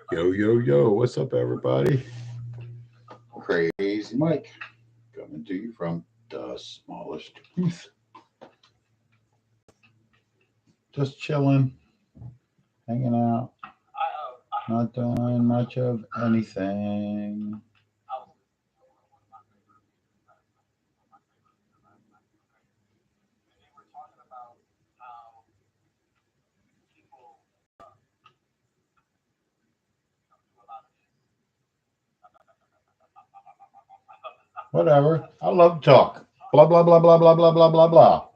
Yo, yo, yo, what's up, everybody? Crazy Mike coming to you from the smallest booth. Just chilling, hanging out, not doing much of anything. Whatever. I love to talk. Blah, blah, blah, blah, blah, blah, blah, blah, blah.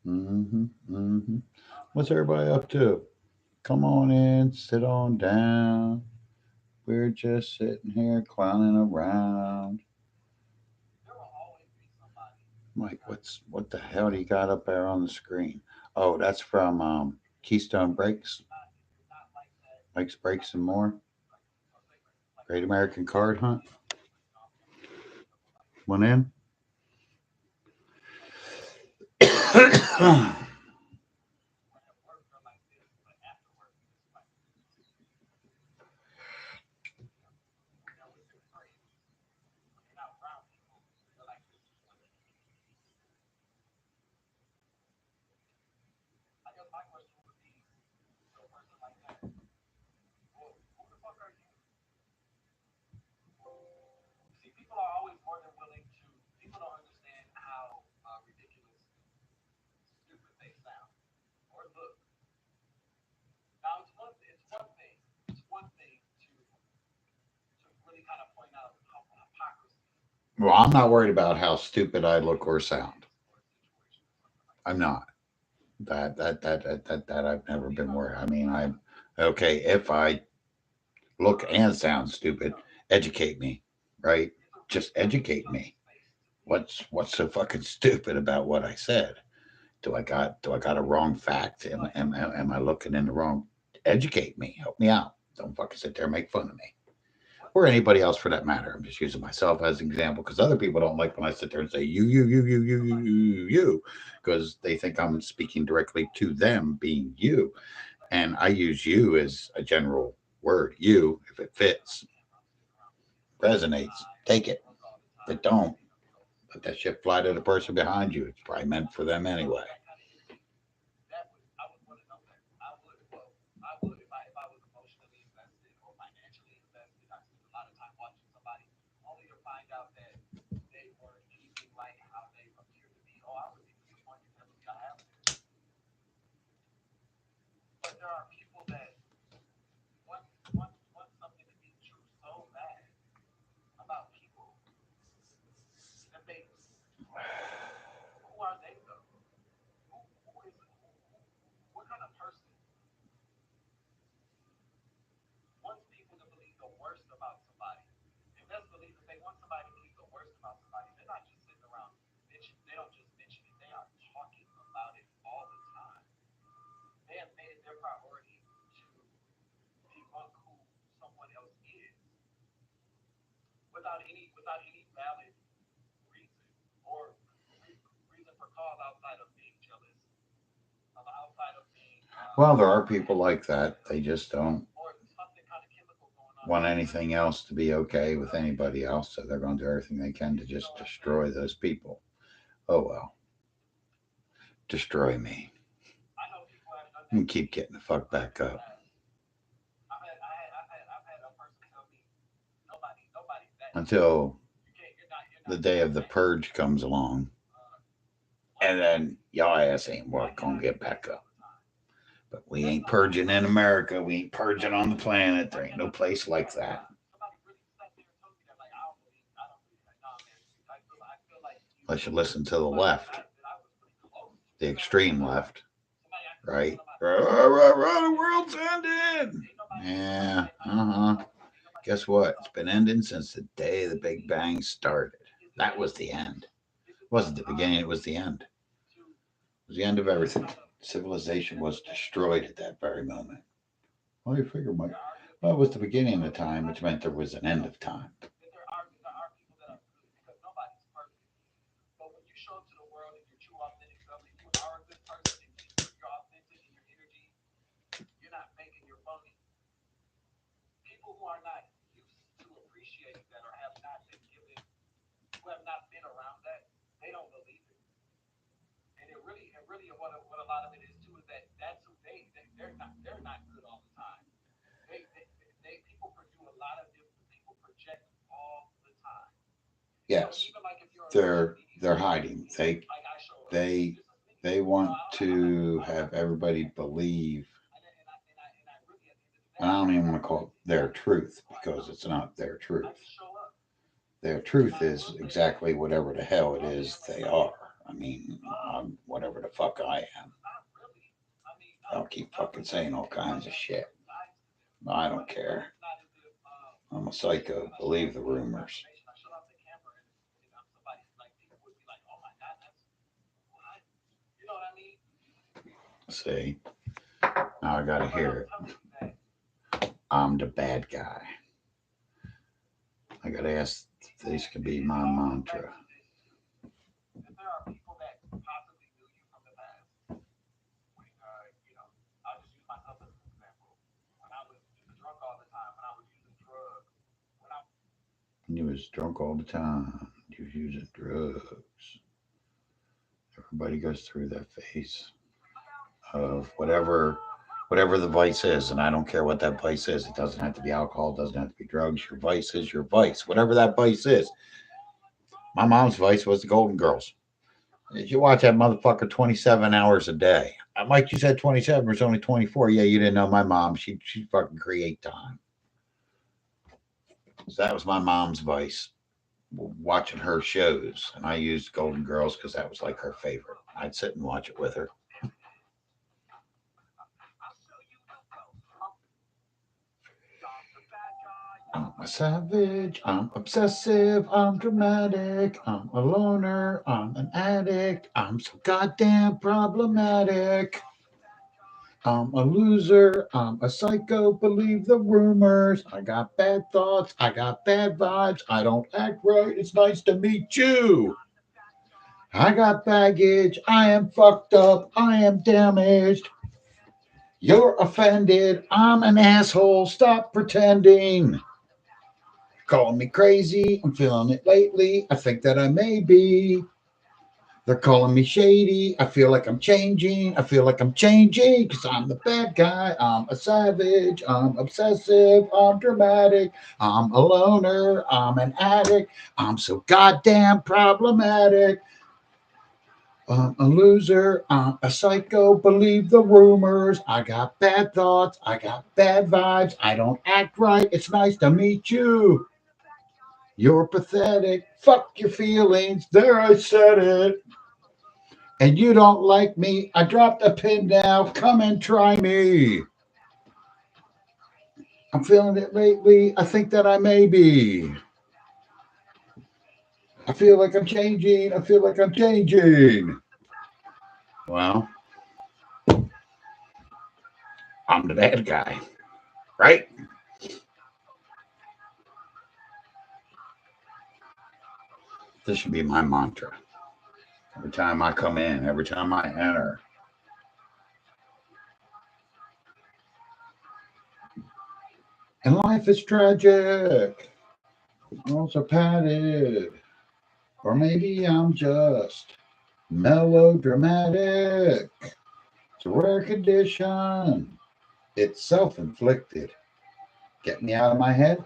Mm-hmm, mm-hmm. What's everybody up to? Come on in, sit on down. We're just sitting here clowning around. Mike, what the hell do you got up there on the screen? Oh, that's from Keystone Breaks, Mike's Breaks and More. Great American Card Hunt. Went in. Well, I'm not worried about how stupid I look or sound. I'm not. That I've never been worried. I mean, I'm okay if I look and sound stupid. Educate me, right? Just educate me. What's so fucking stupid about what I said? Do I got a wrong fact? Am I looking in the wrong? Educate me. Help me out. Don't fucking sit there and make fun of me. Or anybody else for that matter. I'm just using myself as an example because other people don't like when I sit there and say you, because they think I'm speaking directly to them, being you. And I use you as a general word. You, if it fits, resonates, take it. If it don't, let that shit fly to the person behind you. It's probably meant for them anyway. Well, there are people like that. They just don't want anything else to be okay with anybody else, so they're going to do everything they can to just destroy those people. Oh well, destroy me and keep getting the fuck back up until the day of the purge comes along, and then y'all ass ain't what gonna get back up. But we ain't purging in America. We ain't purging on the planet. There ain't no place like that. Unless you listen to the left, the extreme left, right? The world's ending. Yeah, Guess what? It's been ending since the day the Big Bang started. That was the end. wasn't the beginning, it was the end. It was the end of everything. Civilization was destroyed at that very moment. Well, you figure, Mike. Well, it was the beginning of time, which meant there was an end of time. Yes, they're hiding. They they want to have everybody believe. I don't even want to call it their truth because it's not their truth. Their truth is exactly whatever the hell it is they are. I mean, I'm whatever the fuck I am. I'll keep fucking saying all kinds of shit. I don't care. I'm a psycho. Believe the rumors. See, now I gotta hear it. I'm the bad guy. I gotta ask if this could be my mantra. He was drunk all the time. He was using drugs. Everybody goes through that phase of whatever the vice is, and I don't care what that vice is. It doesn't have to be alcohol, it doesn't have to be drugs. Your vice is your vice, whatever that vice is. My mom's vice was the Golden Girls. If you watch that motherfucker 27 hours a day, Mike, you said 27, it's only 24. Yeah, you didn't know my mom. She fucking create time. So that was my mom's vice, watching her shows, and I used Golden Girls because that was like her favorite. I'd sit and watch it with her. I'm a savage, I'm obsessive, I'm dramatic, I'm a loner, I'm an addict, I'm so goddamn problematic. I'm a loser, I'm a psycho, believe the rumors. I got bad thoughts, I got bad vibes, I don't act right, it's nice to meet you. I got baggage, I am fucked up, I am damaged. You're offended, I'm an asshole, stop pretending. Calling me crazy. I'm feeling it lately. I think that I may be. They're calling me shady. I feel like I'm changing. I feel like I'm changing because I'm the bad guy. I'm a savage. I'm obsessive. I'm dramatic. I'm a loner. I'm an addict. I'm so goddamn problematic. I'm a loser. I'm a psycho. Believe the rumors. I got bad thoughts. I got bad vibes. I don't act right. It's nice to meet you. You're pathetic. Fuck your feelings. There, I said it. And you don't like me. I dropped a pin now. Come and try me. I'm feeling it lately. I think that I may be. I feel like I'm changing. I feel like I'm changing. Well, I'm the bad guy, right? This should be my mantra. Every time I come in, every time I enter. And life is tragic. Also padded. Or maybe I'm just melodramatic. It's a rare condition. It's self inflicted. Get me out of my head.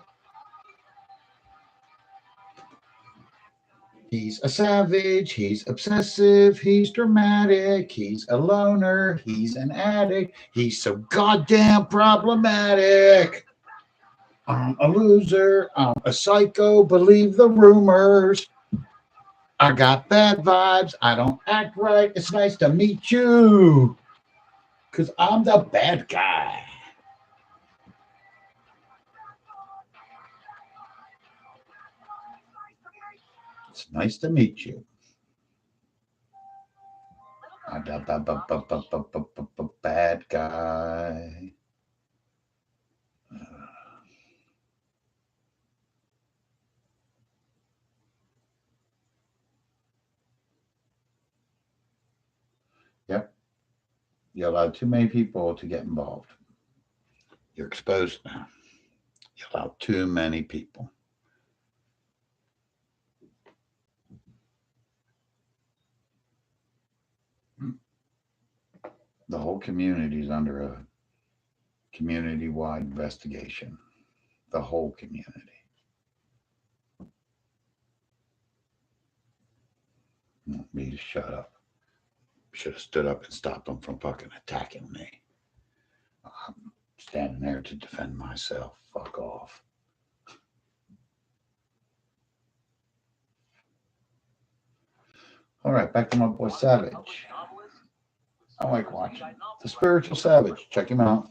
He's a savage. He's obsessive. He's dramatic. He's a loner. He's an addict. He's so goddamn problematic. I'm a loser. I'm a psycho. Believe the rumors. I got bad vibes. I don't act right. It's nice to meet you. Because I'm the bad guy. It's nice to meet you. Bad guy. Yep. You allow too many people to get involved. You're exposed now. You allow too many people. The whole community is under a community-wide investigation. The whole community. Want me to shut up. Should have stood up and stopped them from fucking attacking me. I'm standing there to defend myself. Fuck off. All right, back to my boy Savage. I like watching The Spiritual Savage. Check him out.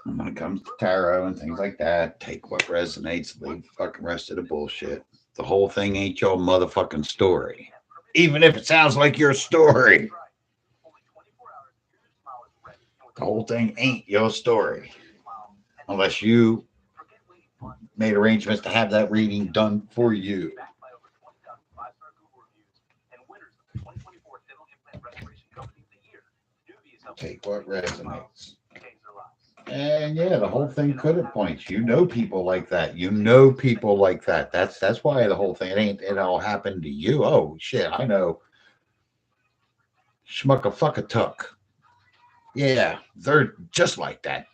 And when it comes to tarot and things like that, take what resonates, leave the fucking rest of the bullshit. The whole thing ain't your motherfucking story. Even if it sounds like your story. The whole thing ain't your story. Unless you made arrangements to have that reading done for you. Take what resonates. And yeah, the whole thing could have points. You know people like that. You know people like that. That's why the whole thing, it all happened to you. Oh shit, I know. Schmucka fucka tuck. Yeah, they're just like that.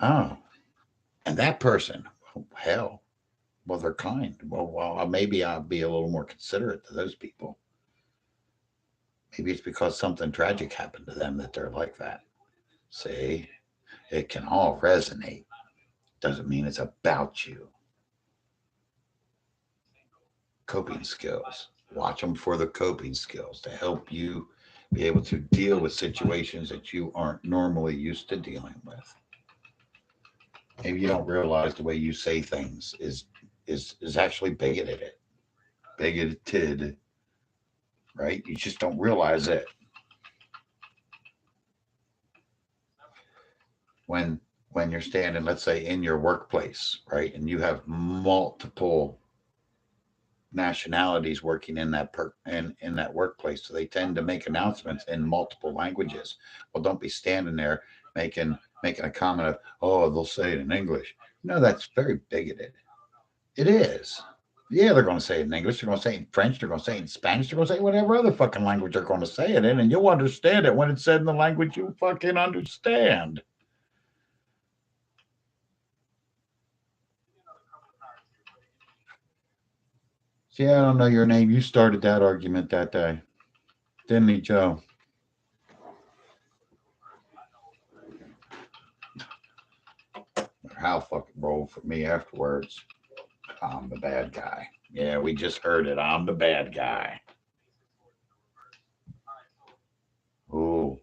Oh. And that person, oh, hell. Well, they're kind. Well, maybe I'll be a little more considerate to those people. Maybe it's because something tragic happened to them that they're like that. See, it can all resonate. Doesn't mean it's about you. Coping skills. Watch them for the coping skills to help you be able to deal with situations that you aren't normally used to dealing with. Maybe you don't realize the way you say things is actually bigoted, right? You just don't realize it. When you're standing, let's say in your workplace, right, and you have multiple nationalities working in in that workplace, so they tend to make announcements in multiple languages. Well, don't be standing there making a comment of, oh, they'll say it in English. No, that's very bigoted. It is. Yeah, they're going to say it in English. They're going to say it in French. They're going to say it in Spanish. They're going to say whatever other fucking language they're going to say it in, and you'll understand it when it's said in the language you fucking understand. See, I don't know your name. You started that argument that day, didn't he, Joe? Hal fucking rolled for me afterwards. I'm the bad guy. Yeah, we just heard it. I'm the bad guy. Ooh,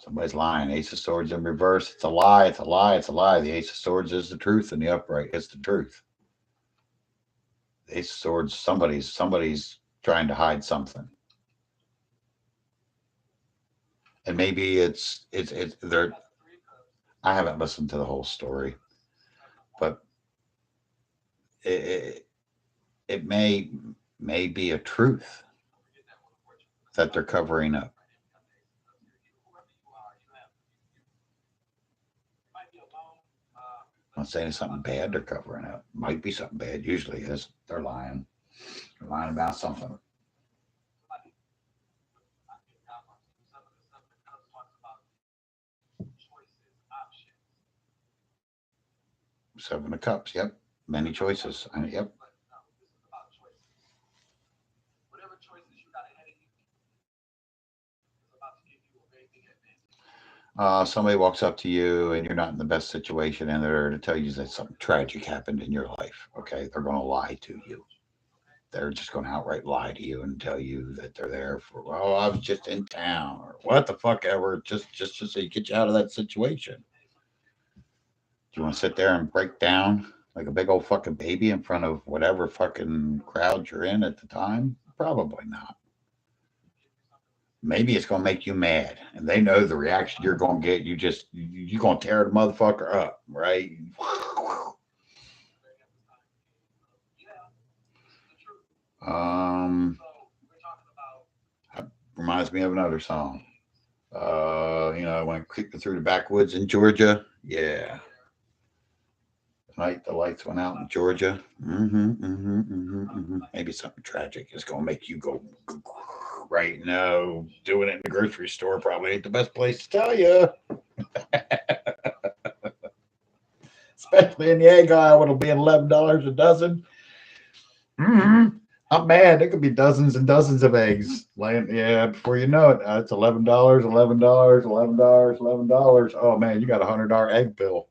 somebody's lying. Ace of Swords in reverse. It's a lie. It's a lie. It's a lie. The Ace of Swords is the truth, and the upright is the truth. The Ace of Swords. Somebody's trying to hide something, and maybe it's they're. I haven't listened to the whole story, but it it may be a truth that they're covering up. I'm not saying it's something bad they're covering up. Might be something bad. Usually is. They're lying. They're lying about something. Seven of Cups. Yep. Many choices. Yep. Somebody walks up to you and you're not in the best situation and they're to tell you that something tragic happened in your life. Okay. They're going to lie to you. They're just going to outright lie to you and tell you that they're there for, well, I was just in town or what the fuck ever, just so you get you out of that situation. Do you want to sit there and break down like a big old fucking baby in front of whatever fucking crowd you're in at the time? Probably not. maybe it's gonna make you mad, and they know the reaction you're gonna get. You're gonna tear the motherfucker up, right? Um, reminds me of another song. I went creeping through the backwoods in Georgia. Yeah, night the lights went out in Georgia. Maybe something tragic is gonna make you go right. No, doing it in the grocery store probably ain't the best place to tell you, especially in the egg aisle. It'll be $11 a dozen. hmm I'm mad. There could be dozens and dozens of eggs laying. Yeah, before you know it, it's $11, $11, $11, $11. Oh man, you got $100 egg bill.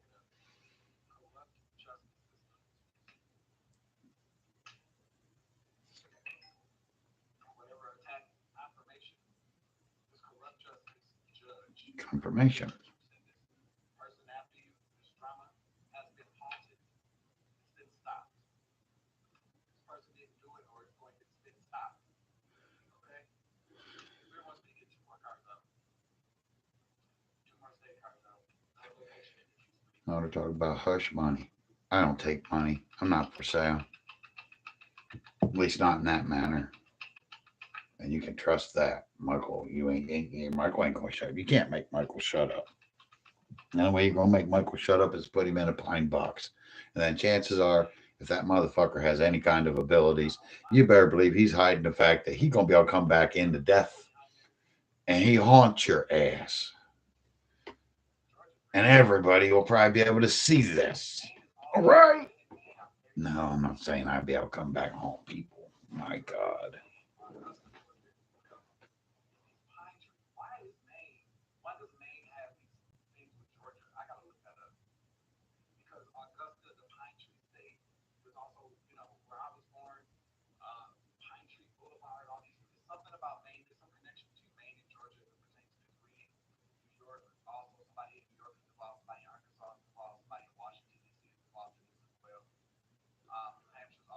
Confirmation. I want to talk about hush money. I don't take money. I'm not for sale. At least not in that manner. And you can trust that, Michael. Michael ain't gonna shut up. You can't make Michael shut up. The only way you're gonna make Michael shut up is put him in a pine box. And then chances are, if that motherfucker has any kind of abilities, you better believe he's hiding the fact that he's gonna be able to come back into death and he haunts your ass. And everybody will probably be able to see this. All right. No, I'm not saying I'd be able to come back home, people. My God.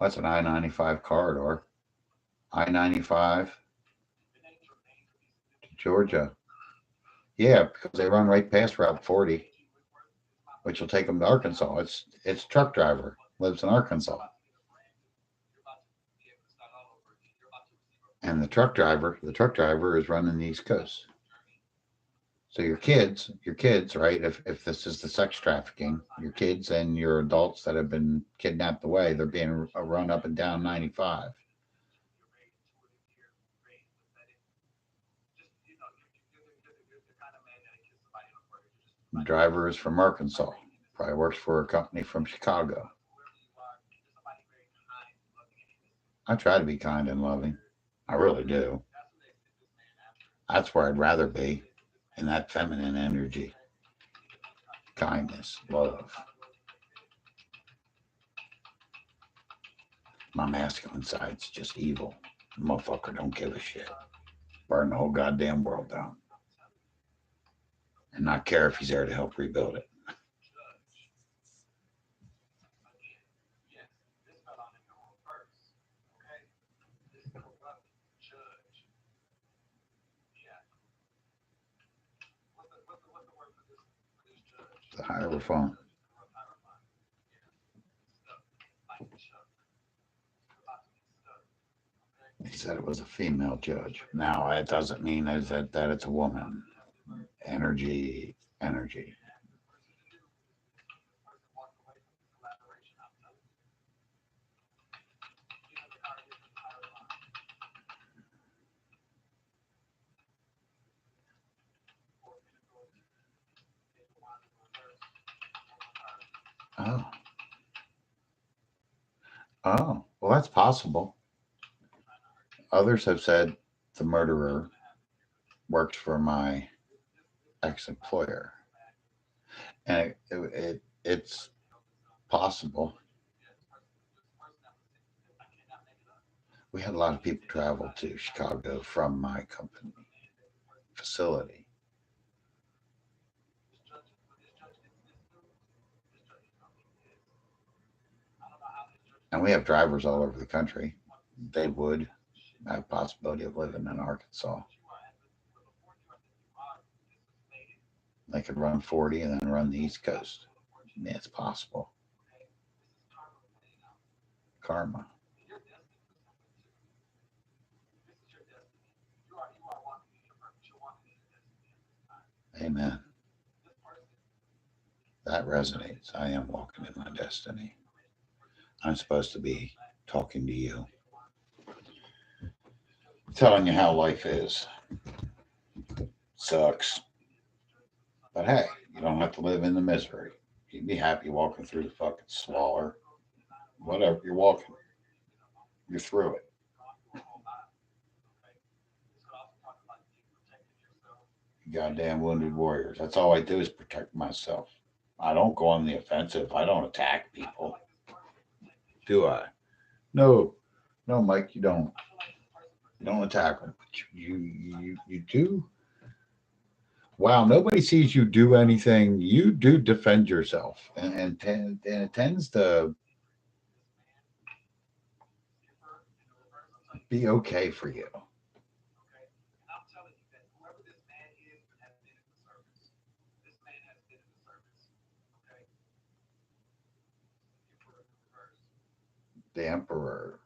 That's an I-95 corridor. I-95 to Georgia. Yeah, because they run right past Route 40, which will take them to Arkansas. It's truck driver lives in Arkansas, and the truck driver is running the East Coast. So your kids, right? If this is the sex trafficking, your kids and your adults that have been kidnapped away, they're being run up and down 95. The driver is from Arkansas. Probably works for a company from Chicago. I try to be kind and loving. I really do. That's where I'd rather be, in that feminine energy, kindness, love. My masculine side's just evil. Motherfucker don't give a shit. Burn the whole goddamn world down and not care if he's there to help rebuild it. The Hierophant. He said it was a female judge. Now, it doesn't mean that it's a woman. Energy, energy. Oh, oh, well, that's possible. Others have said the murderer worked for my ex-employer, and it's possible. We had a lot of people travel to Chicago from my company facility, and we have drivers all over the country. They would have possibility of living in Arkansas. They could run 40 and then run the East Coast. I mean, it's possible. Karma. Amen. That resonates. I am walking in my destiny. I'm supposed to be talking to you, telling you how life is. Sucks. But hey, you don't have to live in the misery. You can be happy walking through the fucking swaller. Whatever, you're walking. You're through it. You goddamn wounded warriors. That's all I do is protect myself. I don't go on the offensive. I don't attack people. Do I? No. No, Mike, you don't. You don't attack them. But you do. Wow, nobody sees you do anything. You do defend yourself, and it tends to be okay for you. The emperor.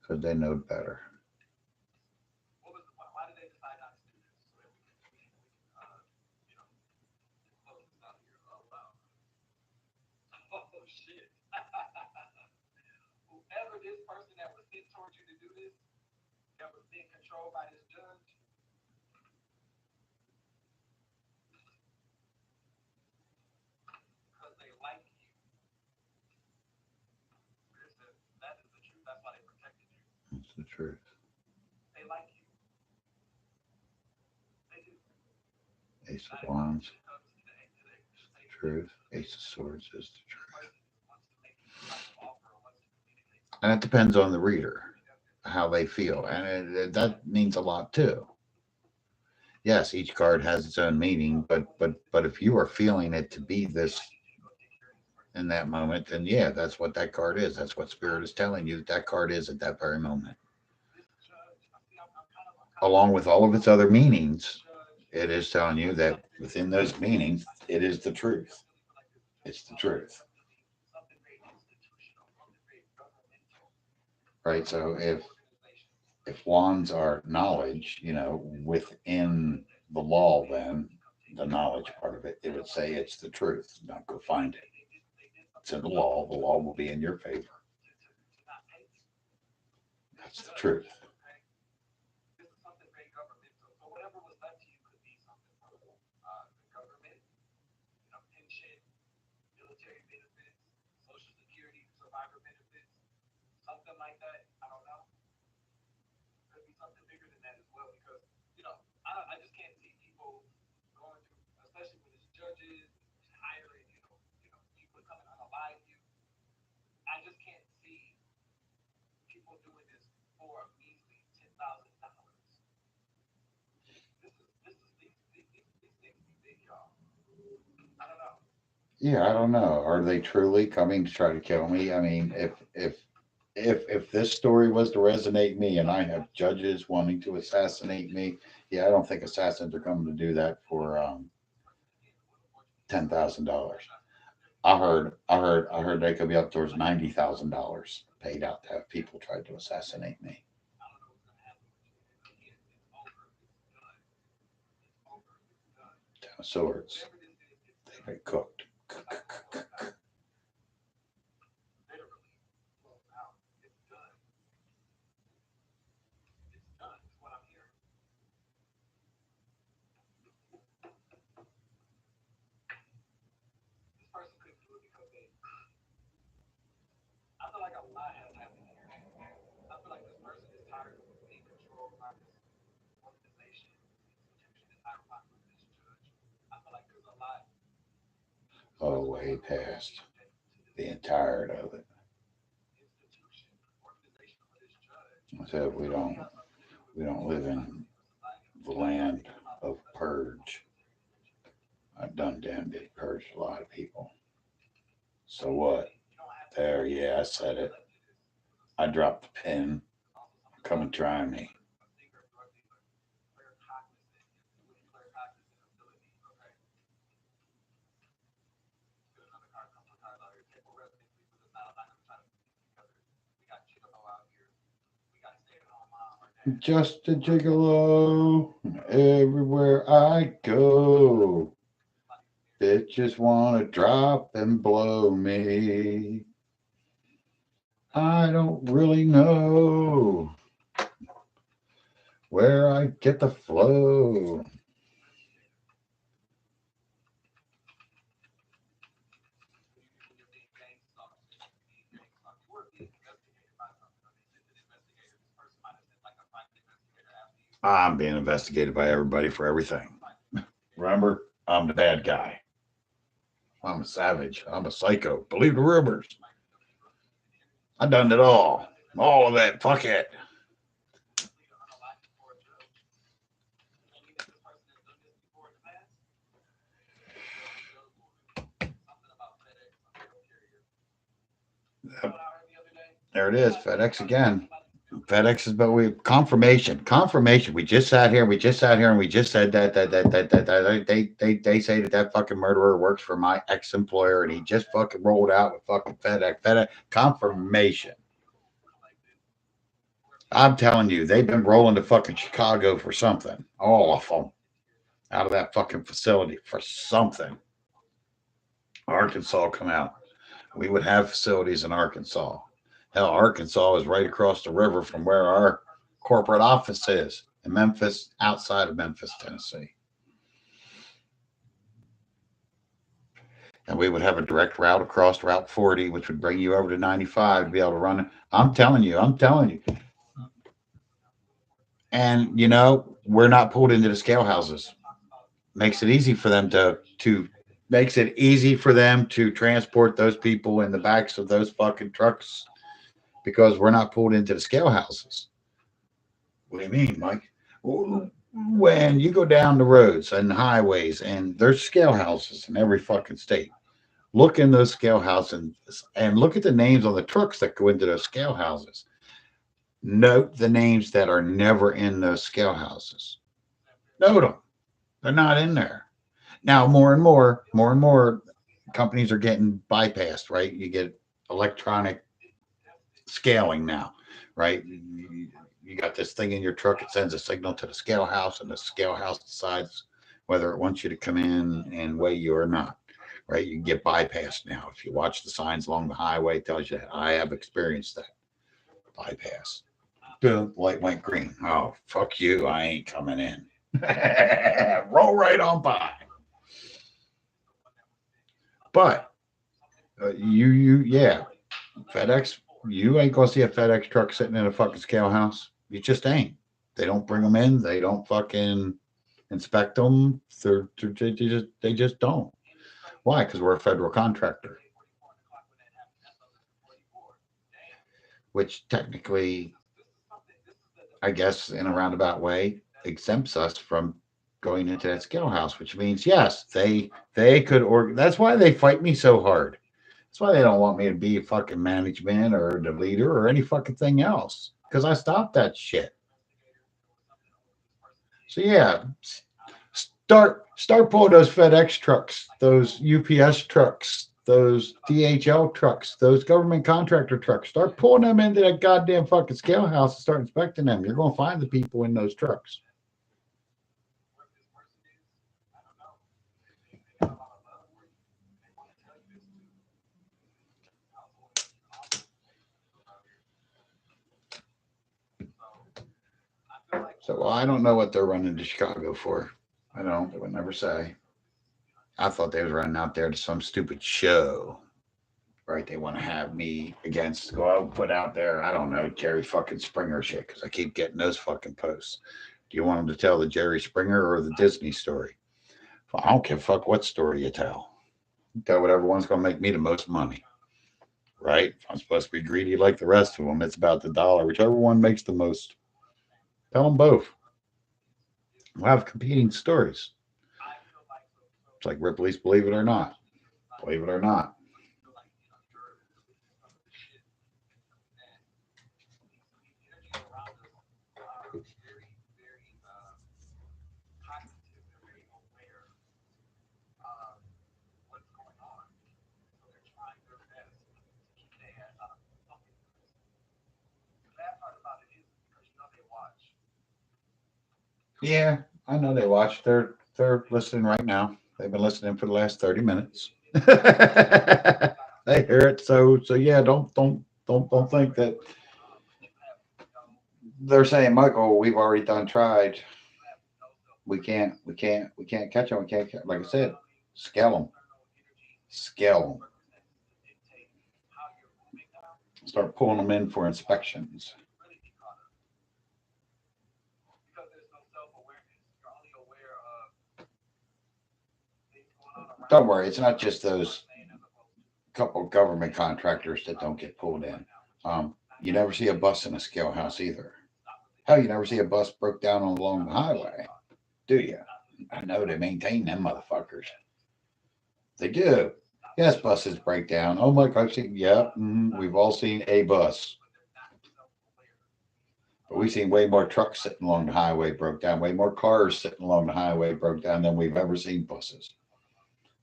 Because they know better. That's the truth. Ace of Wands is the truth. Ace of Swords is the truth. And it depends on the reader, how they feel. And that means a lot too. Yes, each card has its own meaning, but if you are feeling it to be this in that moment, then yeah, that's what that card is. That's what spirit is telling you that card is at that very moment. Along with all of its other meanings, it is telling you that within those meanings, it is the truth. It's the truth. Right? So if wands are knowledge, within the law, then the knowledge part of it, it would say it's the truth. Now go find it. It's in the law. The law will be in your favor. That's the truth. Yeah, I don't know. Are they truly coming to try to kill me? I mean, if this story was to resonate me and I have judges wanting to assassinate me, yeah, I don't think assassins are coming to do that for $10,000. I heard they could be up towards $90,000 paid out to have people try to assassinate me. Ten of Swords. They've been cooked. Oh, way past being tired of it. I said we don't live in the land of purge. I've done damn near purged a lot of people. So what? There, yeah, I said it. I dropped the pin. Come and try me. Just a gigolo everywhere I go. Bitches wanna drop and blow me. I don't really know where I get the flow. I'm being investigated by everybody for everything. Remember, I'm the bad guy. I'm a savage. I'm a psycho. Believe the rumors. I done it all. All of it. Fuck it. There it is. FedEx again. FedEx is, but we confirmation. We just sat here. We just sat here, and we just said that they say that fucking murderer works for my ex employer, and he just fucking rolled out with fucking FedEx confirmation. I'm telling you, they've been rolling to fucking Chicago for something. All of them out of that fucking facility for something. Arkansas come out. We would have facilities in Arkansas. Hell, Arkansas is right across the river from where our corporate office is in Memphis, outside of Memphis, Tennessee. And we would have a direct route across Route 40, which would bring you over to 95 to be able to run it. I'm telling you. And we're not pulled into the scale houses. Makes it easy for them to makes it easy for them to transport those people in the backs of those fucking trucks because we're not pulled into the scale houses. What do you mean, Mike? When you go down the roads and highways and there's scale houses in every fucking state, look in those scale houses and look at the names on the trucks that go into those scale houses. Note the names that are never in those scale houses. Note them. They're not in there. Now, more and more companies are getting bypassed, right? You get electronic scaling now, right? You got this thing in your truck, it sends a signal to the scale house, and the scale house decides whether it wants you to come in and weigh you or not, right? You can get bypassed now. If you watch the signs along the highway, it tells you that. I have experienced that. Bypass. Boom, light went green. Oh, fuck you. I ain't coming in. Roll right on by. But yeah, FedEx, you ain't gonna see a FedEx truck sitting in a fucking scale house. You just ain't. They don't bring them in. They don't fucking inspect them. They just don't. Why? Because we're a federal contractor, which technically, I guess, in a roundabout way, exempts us from going into that scale house. Which means, yes, they could. Or that's why they fight me so hard. That's why they don't want me to be fucking management or the leader or any fucking thing else. Because I stopped that shit. So yeah, start pulling those FedEx trucks, those UPS trucks, those DHL trucks, those government contractor trucks. Start pulling them into that goddamn fucking scale house and start inspecting them. You're gonna find the people in those trucks. So well, I don't know what they're running to Chicago for. I don't. They would never say. I thought they was running out there to some stupid show. Right? They want to have me against go out put out there. I don't know Jerry fucking Springer shit because I keep getting those fucking posts. Do you want them to tell the Jerry Springer or the Disney story? Well, I don't give a fuck what story you tell. Tell whatever one's gonna make me the most money. right? If I'm supposed to be greedy like the rest of them, it's about the dollar. Whichever one makes the most. Tell them both. We'll have competing stories. It's like Ripley's Believe It or Not. Believe it or not. Yeah, I know they watch. They're listening right now. They've been listening for the last 30 minutes. They hear it. So yeah, don't think that they're saying, Michael, we've already done tried. We can't catch them. We can't like I said, scale them, scale them. Start pulling them in for inspections. Don't worry, it's not just those couple government contractors that don't get pulled in. You never see a bus in a scale house either. Hell, you never see a bus broke down along the highway, do you? I know they maintain them motherfuckers. They do. Yes, buses break down. Oh my God, I've seen. Yeah, we've all seen a bus, but we've seen way more trucks sitting along the highway broke down, way more cars sitting along the highway broke down than we've ever seen buses.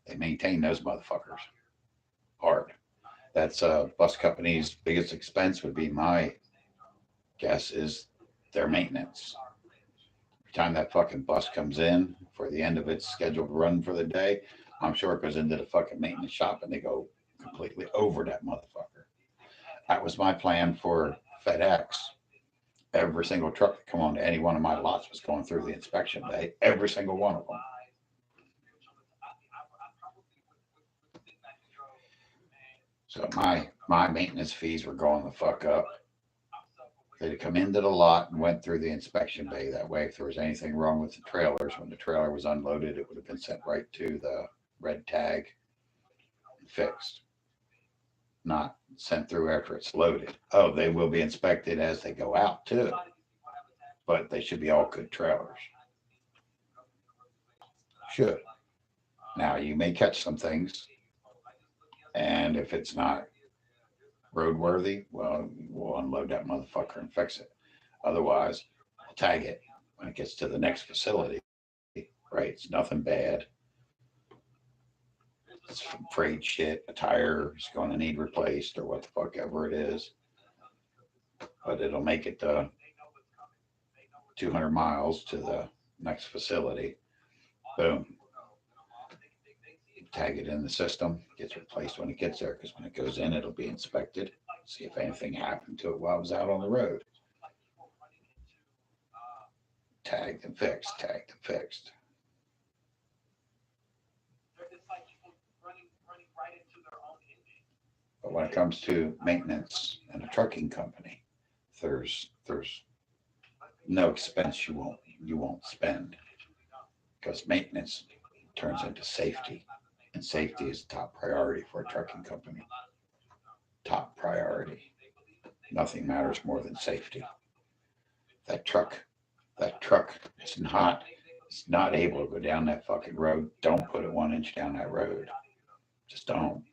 They maintain those motherfuckers hard. That's bus company's biggest expense would be my guess is their maintenance. Every time that fucking bus comes in for the end of its scheduled run for the day, I'm sure it goes into the fucking maintenance shop and they go completely over that motherfucker. That was my plan for FedEx. Every single truck that come onto any one of my lots was going through the inspection bay. Every single one of them. So my maintenance fees were going the fuck up. They'd come into the lot and went through the inspection bay. That way, if there was anything wrong with the trailers, when the trailer was unloaded, it would have been sent right to the red tag and fixed, not sent through after it's loaded. Oh, they will be inspected as they go out too, but they should be all good trailers. Should. Now, you may catch some things, and if it's not roadworthy, well, we'll unload that motherfucker and fix it. Otherwise, we'll tag it when it gets to the next facility. Right? It's nothing bad. It's freight shit. A tire is going to need replaced or what the fuck ever it is, but it'll make it 200 miles to the next facility. Boom. Tag it in the system. Gets replaced when it gets there because when it goes in, it'll be inspected. See if anything happened to it while it was out on the road. Tagged and fixed. Tagged and fixed. But when it comes to maintenance and a trucking company, there's no expense you won't spend because maintenance turns into safety, and safety is top priority for a trucking company. Top priority. Nothing matters more than safety. That truck, that truck is not able to go down that fucking road. Don't put it 1 inch down that road. Just don't.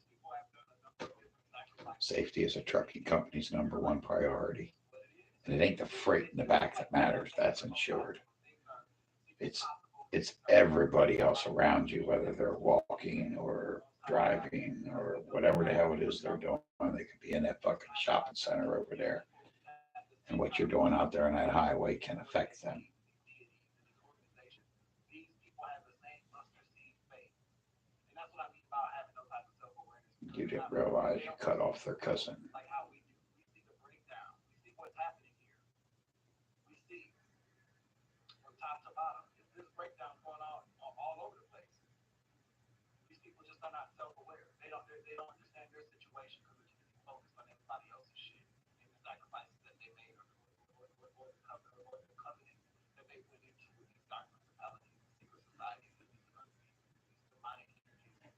Safety is a trucking company's number one priority. And it ain't the freight in the back that matters. That's insured. It's it's everybody else around you, whether they're walking or driving or whatever the hell it is they're doing. They could be in that fucking shopping center over there. And what you're doing out there on that highway can affect them. You didn't realize you cut off their cousin.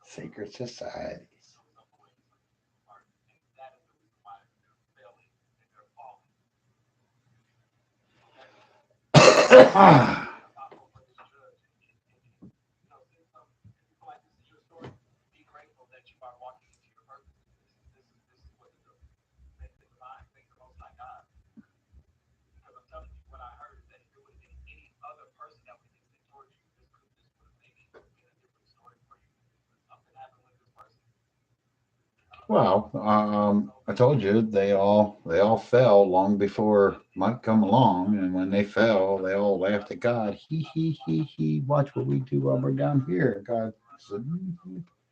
Secret societies. Ah. Well, I told you they all fell long before Mike come along, and when they fell, they all laughed at God. He. Watch what we do while we're down here. God said,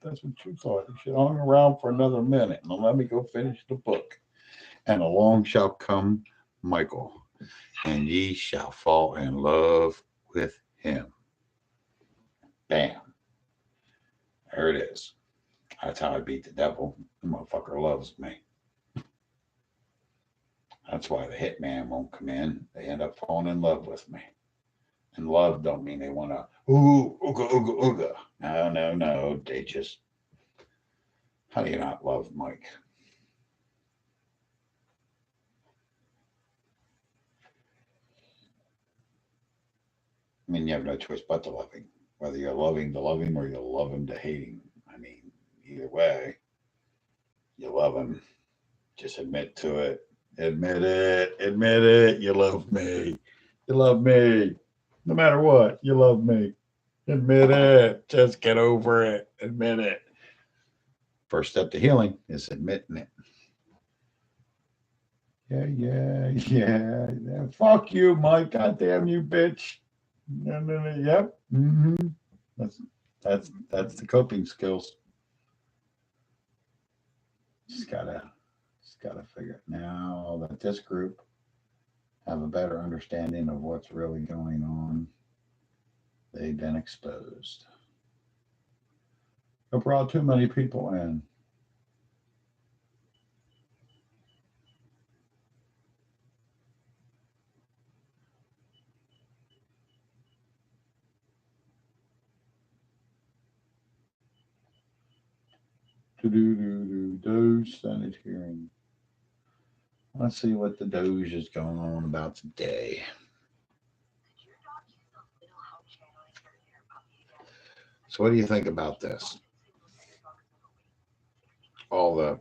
"That's what you thought. You should hang around for another minute, and let me go finish the book." And along shall come Michael, and ye shall fall in love with him. Bam! There it is. That's how I beat the devil. The motherfucker loves me. That's why the hitman won't come in. They end up falling in love with me. And love don't mean they want to ooga ooga ooga. No, no, no. They just how do you not love Mike? I mean, you have no choice but to love him. Whether you're loving to love him or you love him to hate him. I mean, either way, you love him. Just admit to it. Admit it. Admit it. You love me. You love me. No matter what, you love me. Admit it. Just get over it. Admit it. First step to healing is admitting it. Yeah. Fuck you, Mike. Goddamn you, bitch. No, no, no. Yep. That's that's the coping skills. Just gotta figure it now that this group have a better understanding of what's really going on. They've been exposed. They brought too many people in. Doge Senate hearing. Let's see what the Doge is going on about today. So, what do you think about this? All the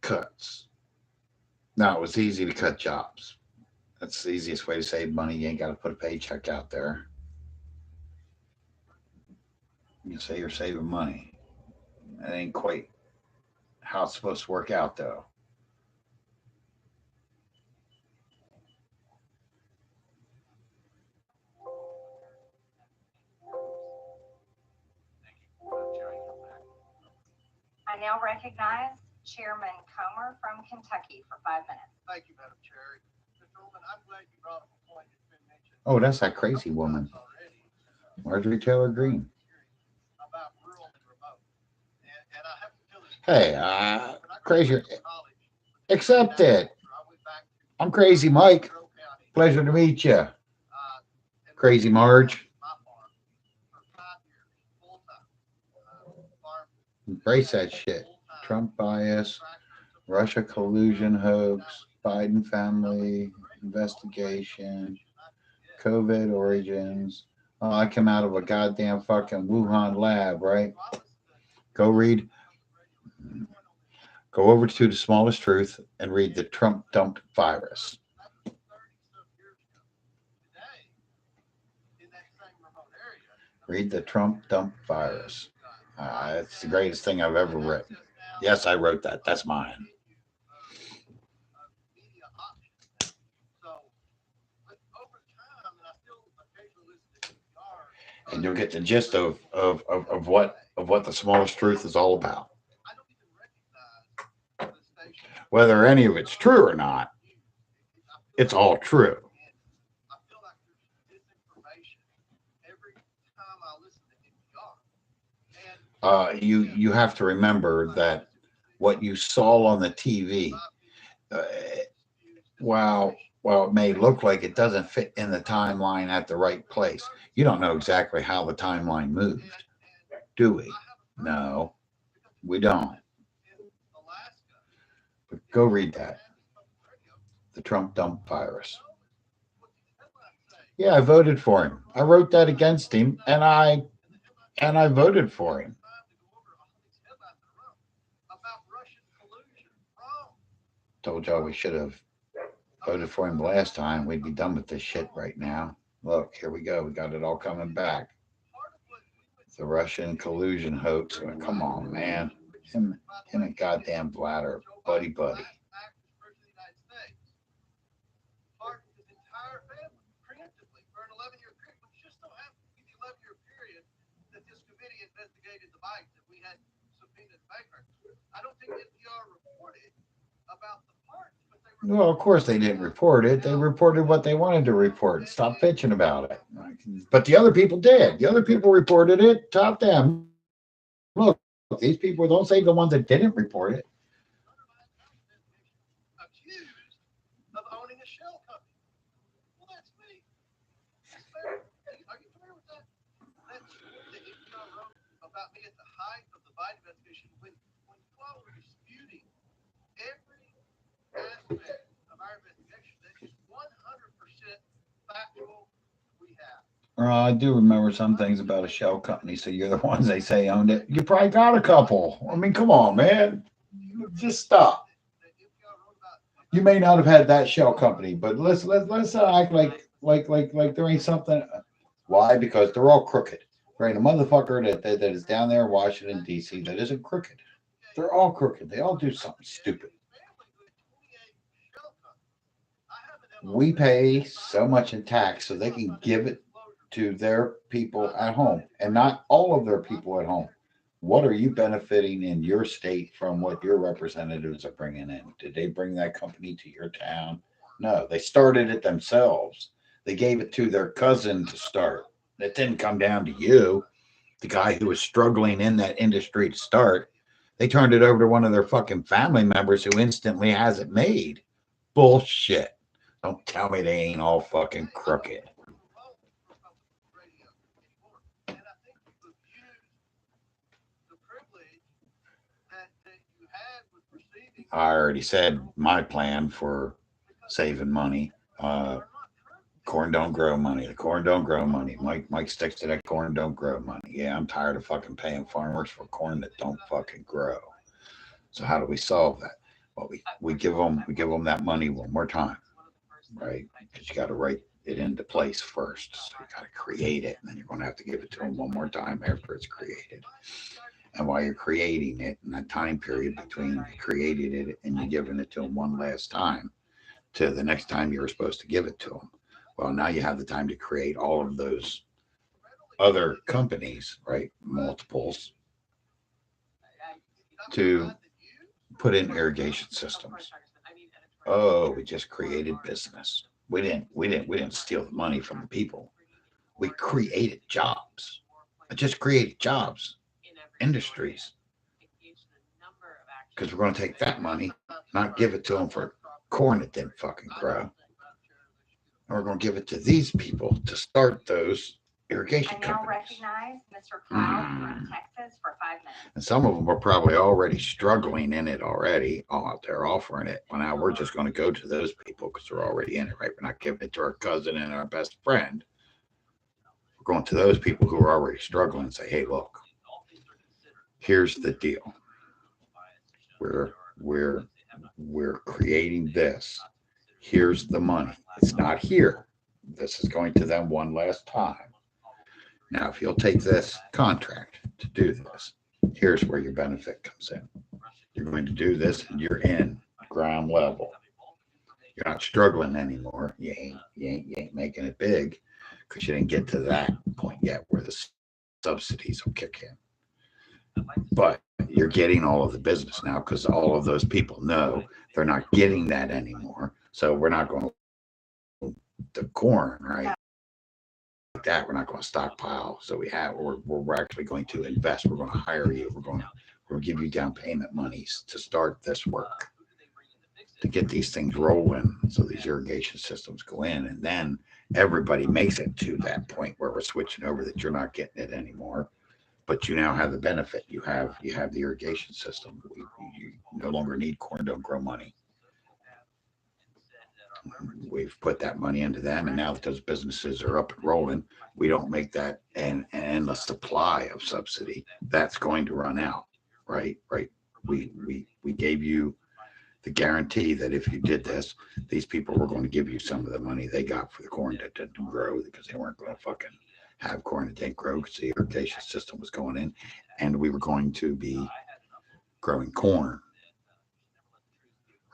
cuts. Now, it was easy to cut jobs. That's the easiest way to save money. You ain't got to put a paycheck out there. You say you're saving money. That ain't quite how it's supposed to work out, though. I now recognize Chairman Comer from Kentucky for 5 minutes. Thank you, Madam Chair. Mr. Ullman, I'm glad you brought up a point that's been mentioned Oh, that's that crazy woman, already Marjorie Taylor Greene. about rural and remote. And I have to tell this Hey, when I crazy. graduated from college, Accept it. I went back to I'm Crazy Mike. Monroe County, Pleasure to meet you. and Crazy Marge. my farm for 5 years, full time. Farm Embrace that shit. Trump bias, Russia collusion hoax, Biden family investigation, COVID origins. Oh, I come out of a goddamn fucking Wuhan lab, right? Go read, go over to the smallest truth and read the Trump dumped virus. Read the Trump dumped virus. It's the greatest thing I've ever written. Yes, I wrote that. That's mine. And you'll get the gist of what the smallest truth is all about. Whether any of it's true or not, it's all true. You have to remember that what you saw on the TV, uh, while it may look like it doesn't fit in the timeline at the right place, you don't know exactly how the timeline moved, do we? No, we don't. But go read that, the Trump dump virus. Yeah, I voted for him. I wrote that against him, and I voted for him. About Russian collusion. Wrong. Told y'all we should have voted for him last time. We'd be done with this shit right now. Look, here we go. We got it all coming back. Part of what we would The Russian collusion hoax. Come on, man. Him and goddamn Vladder, buddy. act as president of the United States. Pardon his entire family preemptively for an 11-year period, which just so happened to be the 11-year period that this committee investigated the Bidens that we had subpoenaed bankers. I don't think NPR reported about the pardons, but they Well, of course they didn't report it. They reported what they wanted to report. Stop bitching about it. But the other people did. The other people reported it. Top them. Look, these people don't say the ones that didn't report it. accused of owning a shell company. Well, that's me. That's fair. Are you familiar with that? That's the NPR wrote about me at the height of the Biden investigation when you all were disputing every aspect of our investigation. That is 100% factual. We have. I do remember some things about a shell company. So you're the ones they say owned it. You probably got a couple. I mean, come on, man. Just stop. That NPR wrote about. You may not have had that shell company, but let's act like there ain't something. Why? Because they're all crooked. There ain't a motherfucker that is down there in Washington D.C. that isn't crooked. They're all crooked. They all do something stupid. We pay so much in tax so they can give it to their people at home, and not all of their people at home. What are you benefiting in your state from what your representatives are bringing in? Did they bring that company to your town? No, they started it themselves. They gave it to their cousin to start. It didn't come down to you, the guy who was struggling in that industry to start. They turned it over to one of their fucking family members who instantly has it made. Bullshit. Don't tell me they ain't all fucking crooked. And I think you've abused the privilege that you had with receiving. I already said my plan for saving money. Corn don't grow money. The corn don't grow money. Mike sticks to that corn don't grow money. Yeah, I'm tired of fucking paying farmers for corn that don't fucking grow. So how do we solve that? Well, we give them that money one more time, right? Because you got to write it into place first. So you got to create it, and then you're going to have to give it to them one more time after it's created. And while you're creating it, in that time period between you created it and you giving it to them one last time, to the next time you were supposed to give it to them. Well, now you have the time to create all of those other companies, right? Multiples to put in irrigation systems. Oh, we just created business. We didn't steal the money from the people. We created jobs. I just created jobs, industries, because we're going to take that money, not give it to them for corn that didn't fucking grow. And we're going to give it to these people to start those irrigation I now companies. recognize Mr. Cloud from Texas for 5 minutes. And some of them are probably already struggling in it already. Oh, they're offering it. Well, now we're just going to go to those people because they're already in it, right? We're not giving it to our cousin and our best friend. We're going to those people who are already struggling and say, hey, look, here's the deal. We're creating this. Here's the money. It's not here. This is going to them one last time. Now, if you'll take this contract to do this, here's where your benefit comes in. You're going to do this and you're in ground level. You're not struggling anymore. You ain't making it big because you didn't get to that point yet where the subsidies will kick in. But you're getting all of the business now because all of those people know they're not getting that anymore. So we're not going to the corn, right? Like that, we're not going to stockpile. So we're actually going to invest. We're going to hire you. We're going to give you down payment monies to start this work, to get these things rolling. So these irrigation systems go in, and then everybody makes it to that point where we're switching over that you're not getting it anymore. But you now have the benefit. You have the irrigation system. You no longer need corn don't grow money. We've put that money into them, and now that those businesses are up and rolling, we don't make that an endless supply of subsidy. That's going to run out, right? Right. We gave you the guarantee that if you did this, these people were going to give you some of the money they got for the corn that didn't grow because they weren't going to fucking have corn that didn't grow because the irrigation system was going in, and we were going to be growing corn,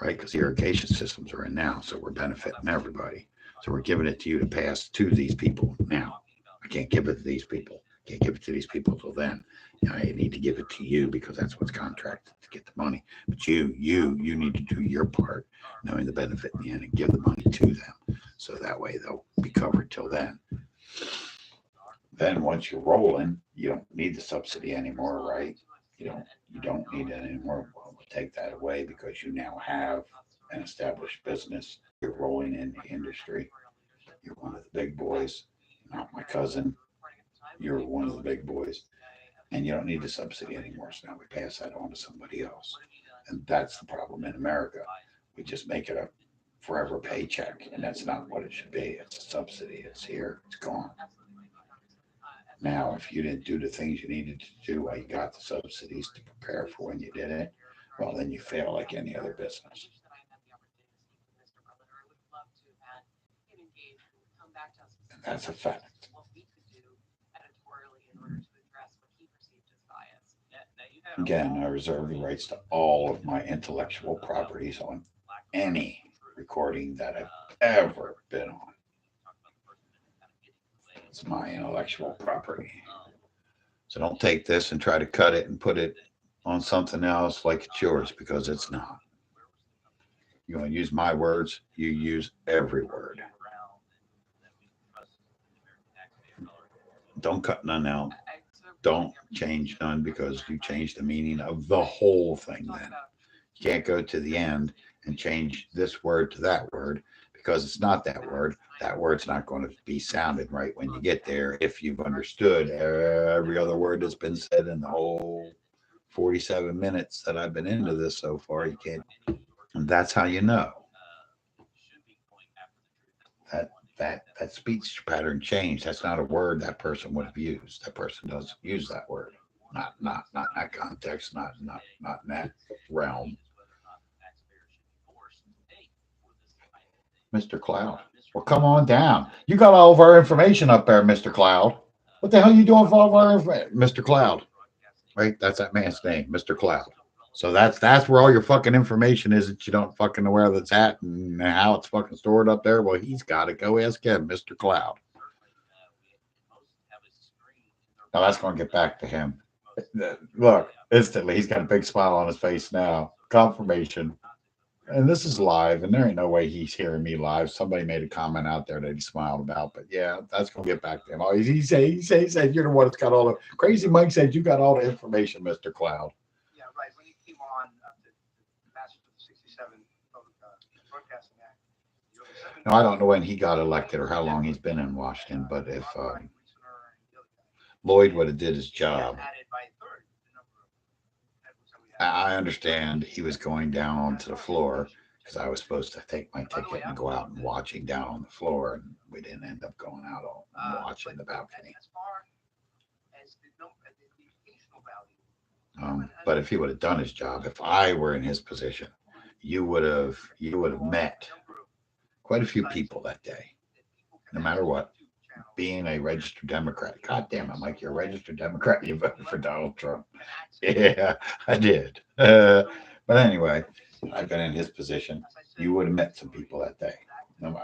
right? Because the irrigation systems are in now, so we're benefiting everybody. So we're giving it to you to pass to these people now. I can't give it to these people. Can't give it to these people till then. I need to give it to you because that's what's contracted to get the money. But you need to do your part, knowing the benefit in the end, and give the money to them, so that way they'll be covered till then. Then once you're rolling, you don't need the subsidy anymore, right? You don't need it anymore. Well, we'll take that away because you now have an established business. You're rolling in the industry. You're one of the big boys, not my cousin. You're one of the big boys, and you don't need the subsidy anymore. So now we pass that on to somebody else. And that's the problem in America. We just make it a forever paycheck, and that's not what it should be. It's a subsidy. It's here. It's gone. Now, if you didn't do the things you needed to do while you got the subsidies to prepare for when you did it, well, then you fail like any other business. And that's a fact. Again, I reserve the rights to all of my intellectual properties on any recording that I've ever been on. It's my intellectual property. So don't take this and try to cut it and put it on something else like it's yours, because it's not. You want to use my words, you use every word. Don't cut none out. Don't change none, because you change the meaning of the whole thing then. You can't go to the end and change this word to that word, because it's not that word. That word's not going to be sounded right when you get there if you've understood every other word that's been said in the whole 47 minutes that I've been into this so far. You can't, and that's how you know that speech pattern changed. That's not a word that person would have used. That person doesn't use that word. Not in that context. Not in that realm. Mr. Cloud. Well, come on down. You got all of our information up there, Mr. Cloud. What the hell are you doing for all of our information, Mr. Cloud? Right? That's that man's name, Mr. Cloud. So that's where all your fucking information is that you don't fucking know where that's at and how it's fucking stored up there. Well, he's got to go ask him, Mr. Cloud. Now that's going to get back to him. Look, instantly, he's got a big smile on his face now. Confirmation. And this is live, and there ain't no way he's hearing me live. Somebody made a comment out there that he smiled about, but yeah, that's gonna get back to him. Oh, he said, you're the one that's got all the crazy. Mike said you got all the information, Mr. Cloud. Yeah, right. When he came on to Massachusetts 67 Public Broadcasting Act. Now I don't know when he got elected or how long he's been in Washington, but if Lloyd would have did his job, I understand he was going down onto the floor because I was supposed to take my ticket and go out and watching down on the floor, and we didn't end up going out and watching the balcony. But if he would have done his job, if I were in his position, you would have met quite a few people that day, no matter what. Being a registered Democrat. God damn it, Mike, you're a registered Democrat. You voted for Donald Trump. Yeah, I did. But anyway, I've been in his position. You would have met some people that day.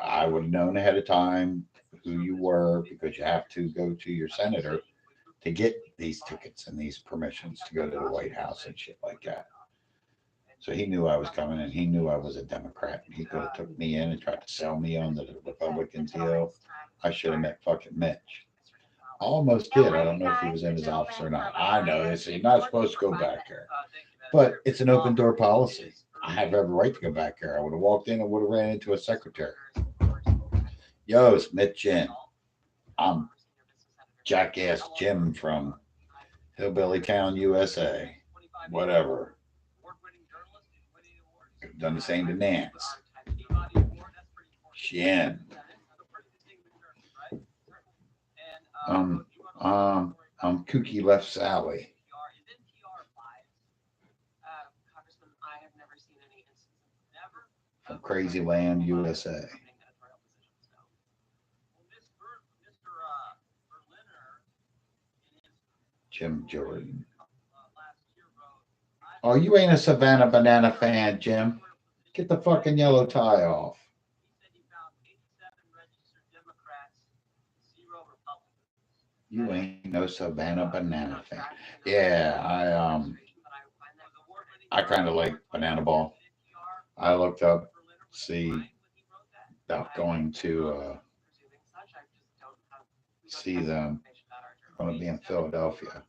I would have known ahead of time who you were, because you have to go to your senator to get these tickets and these permissions to go to the White House and shit like that. So he knew I was coming, and he knew I was a Democrat, and he could have took me in and tried to sell me on the Republican deal. I should have met fucking Mitch. Almost did. I don't know if he was in his office or not. I know this. You're not supposed to go back there. But it's an open door policy. I have every right to go back there. I would have walked in and would have ran into a secretary. Yo, it's Mitch in. I'm Jackass Jim from Hillbilly Town, USA. Whatever. I've done the same to Nance. Jen. So pretty distinguished person, right? And Um, you wrote a story about Kooky left Sally. NPR. Is NPR biased? Congressman, I have never seen any instances, never. From Crazy Land, USA. Editorial positions, no. Well, Mr. Berliner, in his Jim Jordan. last year wrote, Oh, you ain't a Savannah Banana fan, Jim. Get the fucking yellow tie off. he said he found 87 registered Democrats, 0 Republicans. You ain't no Savannah Banana fan. Yeah, I kind of like Banana Ball. I looked up, see about going to see them. Going to be in Philadelphia,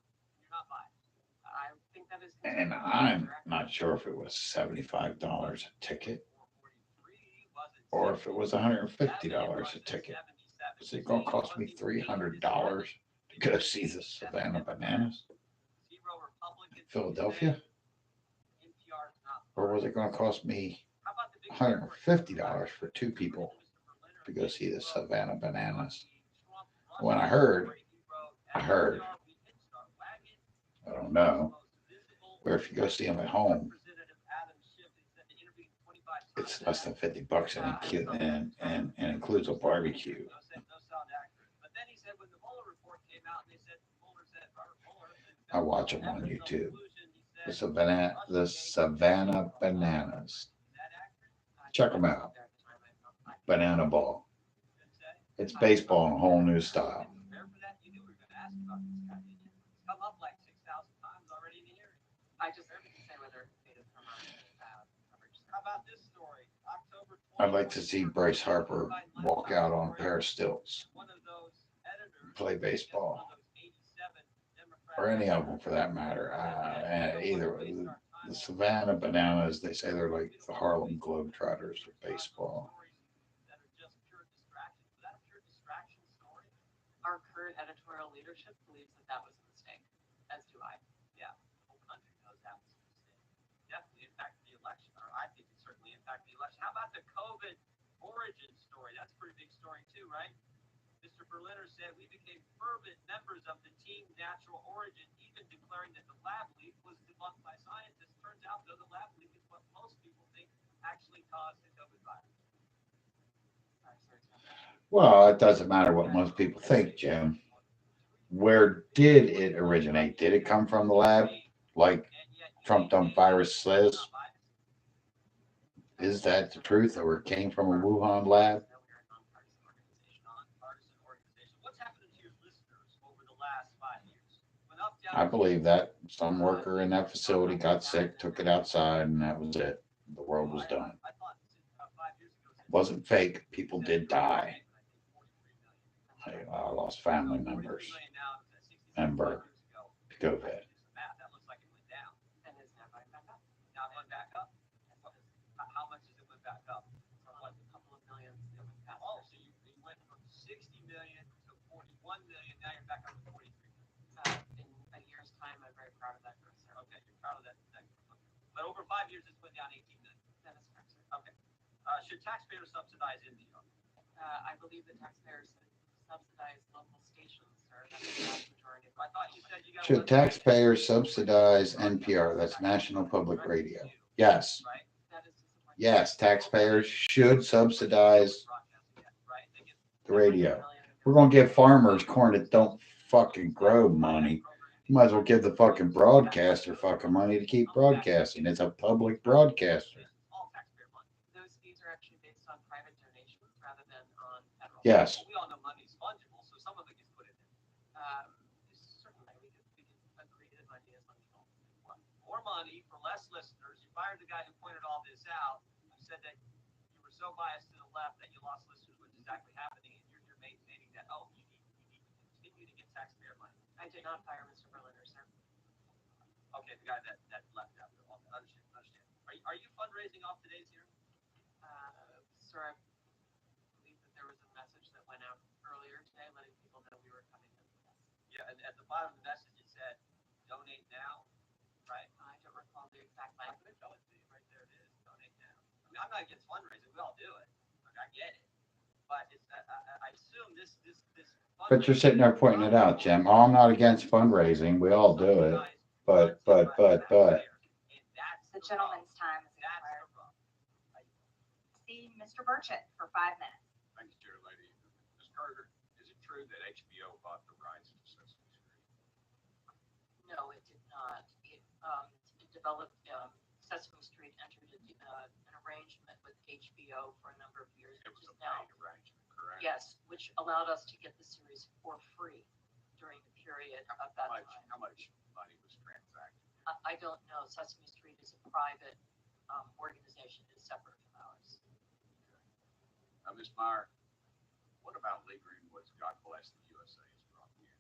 and I'm not sure if it was $75 a ticket or if it was $150 a ticket. Is it going to cost me $300 to go see the Savannah Bananas in Philadelphia? Or was it going to cost me $150 for 2 people to go see the Savannah Bananas? When I heard, I don't know, or if you go see them at home, it's less than $50 and includes a barbecue. I watch them on YouTube. The Savannah Bananas. Check them out. Banana Ball. It's baseball in a whole new style. I'd like to see Bryce Harper walk out on a pair of stilts, play baseball, or any of them for that matter. Either the Savannah Bananas, they say they're like the Harlem Globetrotters of baseball. Our current editorial leadership believes that that was a mistake, as do I. Yeah, the whole country knows that was a mistake. Definitely impacted the election, or I think it certainly impacted the election. How about the COVID origin story? That's a pretty big story too, right? Mr. Berliner said we became fervent members of the team natural origin, even declaring that the lab leak was debunked by scientists. Turns out, though, the lab leak is what most people think actually caused the COVID virus. Well, it doesn't matter what most people think, Jim. Where did it originate? Did it come from the lab, like Trump dump virus says? Is that the truth, or it came from a Wuhan lab? What's happened to your listeners over the last 5 years? I believe that some worker in that facility got sick, took it outside, and that was it. The world was done. It wasn't fake. People did die. I lost family members. Member to COVID. How much does it went back up? Like a couple of million. Oh, so you went from 60 million to 41 million. Now you're back up to 43 million. In a year's time, I'm very proud of that growth, sir. Okay, you're proud of that. But over 5 years, it's went down 18 million. That is correct, sir. Okay. Should taxpayers subsidize NPR? I believe the taxpayers subsidize local stations, sir. That's the vast majority of. I thought you said you got. Should taxpayers subsidize NPR? That's National Public Radio. Yes. Right. That is disappointing. Yes, taxpayers should subsidize the radio. We're going to give farmers corn that don't fucking grow money. You might as well give the fucking broadcaster fucking money to keep broadcasting. It's a public broadcaster. Those fees are actually based on private donations rather than on federal. Yes. We all know money's fungible, so some of it gets put in there. Certainly, we could agree that money is fungible. More money for less listeners. You fired the guy who pointed all this out, who said that you were so biased to the left that you lost listeners, which is exactly happening, and you're maintaining that, you need to continue to get taxpayer money. I did not fire Mr. Berliner, sir. Okay, the guy that left after all that. Understand. Are you fundraising off today's hearing? Sir, I believe that there was a message that went out earlier today letting people know we were coming in. Yeah, and at the bottom of the message it said, donate now, right? I don't recall the exact language. Right there it is, donate now. I mean, I'm not against fundraising, we all do it. Like, I get it. but it's, I assume this. But you're sitting there pointing it out, Jim. Oh, I'm not against fundraising. We all do it. But. The gentleman's time is expired. See Mr. Burchett for 5 minutes. Thank you, Chair Lady. Ms. Carter, is it true that HBO bought the rights to Sesame Street? No, it did not. It developed, Sesame Street entered an arrangement with HBO for a number of years, It which was is a now, paid arrangement, correct? yes, which allowed us to get the series for free during the period of that time. How much money was transacted? I don't know. Sesame Street is a private organization, it's separate from ours. Ms. Meyer, what about Lee Greenwood's God Bless the USA's propaganda?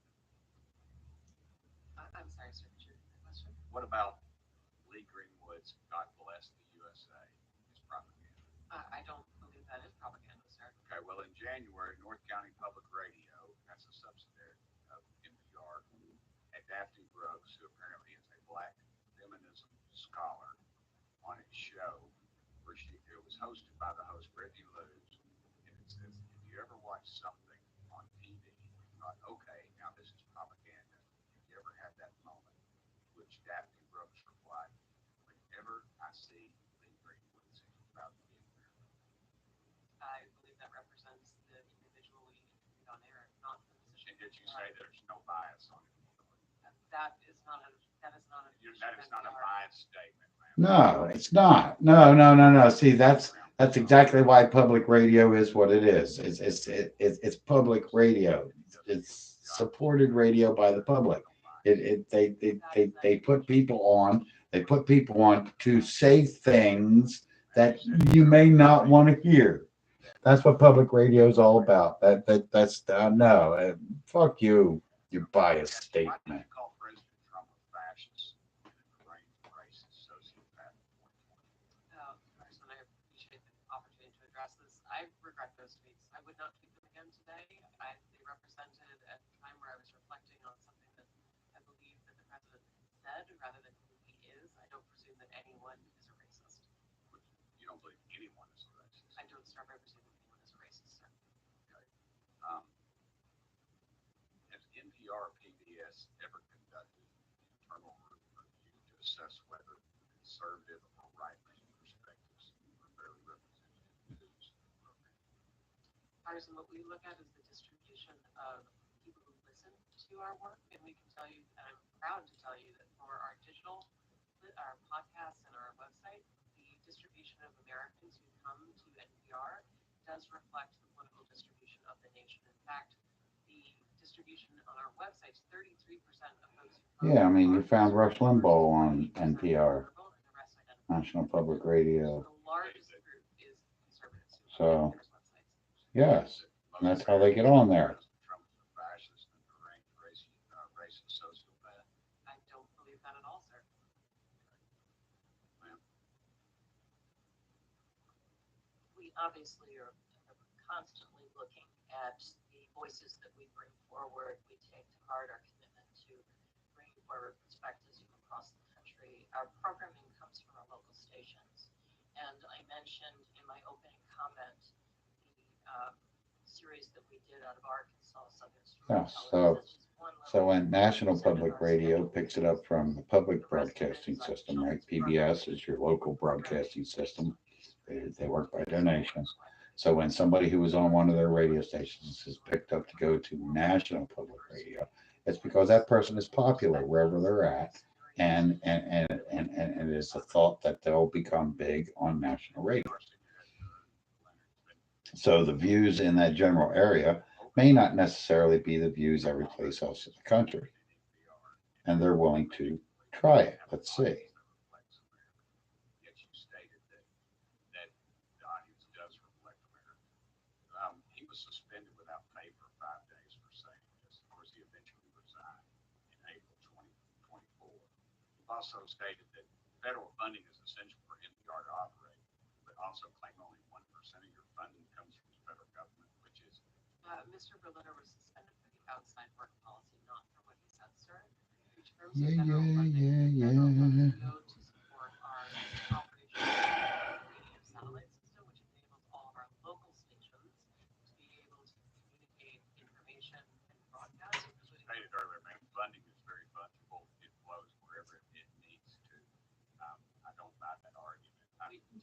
I'm sorry, sir, could you repeat the question? What about Lee Greenwood's God Bless the USA, his propaganda? I don't believe that is propaganda, sir. Okay, well, in January, North County Public Radio, that's a subsidiary of NPR, had Daphne Brooks, who apparently is a black feminism scholar, on its show, where it was hosted by the host Brittany Lewis, and it says, if you ever watch something on TV, you thought, okay, now this is propaganda, if you ever had that moment, which Daphne Brooks replied, whenever I see Lee Greenwood singing about the ignorant. I believe that represents the individual we interviewed on air, not the position. And did you say there's no bias on it? That is not a That is not a NPR. biased statement, ma'am. No, it's not. No. See, that's exactly why public radio is what it is. It's public radio. It's supported radio by the public. They put people on. They put people on to say things that you may not want to hear. That's what public radio is all about. That's no. Fuck you. Your biased Why do statement. you call President Trump a fascist and a deranged racist sociopath? Congressman, I appreciate the opportunity to address this. I regret those tweets. I would not tweet them again today. They represented at a time where I was reflecting on something that I believe that the president said rather than who he is. I don't presume that anyone is a racist. You don't believe anyone is a racist. I don't start by presuming anyone is a racist, sir. Um, has NPR or PBS ever conducted internal review to assess whether conservative or right-wing perspectives are fairly represented in the news program? Congressman, what we look at is the distribution of people who listen to our work, and we can tell you, and I'm proud to tell you that for our digital, our podcasts and our website, the distribution of Americans who come to NPR does reflect the political distribution of the nation. In fact, the distribution on our website is 33% of those who come. Yeah, I mean, you are found Rush Limbaugh on 20% NPR, liberal, and the rest identify. National Public Radio. The largest group is conservatives who So, come to NPR's websites. Yes, and that's how they get on there. Trump is a fascist and deranged racist sociopath. I don't believe that at all, sir. We obviously are constantly looking at the voices that we bring forward. We take to heart our commitment to bringing forward perspectives from across the country. Our programming comes from our local stations. And I mentioned in my opening comment the series that we did out of Arkansas, Southern Yeah, Storytellers. That's just one So little when National percent of Public our Radio schedule. picks it up from the public broadcasting system, right? PBS is your local broadcasting system. They work by donations. So when somebody who was on one of their radio stations is picked up to go to National Public Radio, it's because that person is popular wherever they're at, and it is a thought that they'll become big on national radio. So the views in that general area may not necessarily be the views every place else in the country, and they're willing to try it. Let's see. Yet you stated that the audience does reflect America. He was suspended without pay for 5 days for saying this. Of course, he eventually resigned in April 2024. He also stated that federal funding is essential for NPR to operate, but also claim only 1% of your funding comes from the federal government, which is Mr. Berliner was suspended for the outside work policy, not for what he said, sir. In terms of Yeah, federal yeah, funding, yeah, federal yeah. funds go to support our operation of the radio satellite system, which enables all of our local stations to be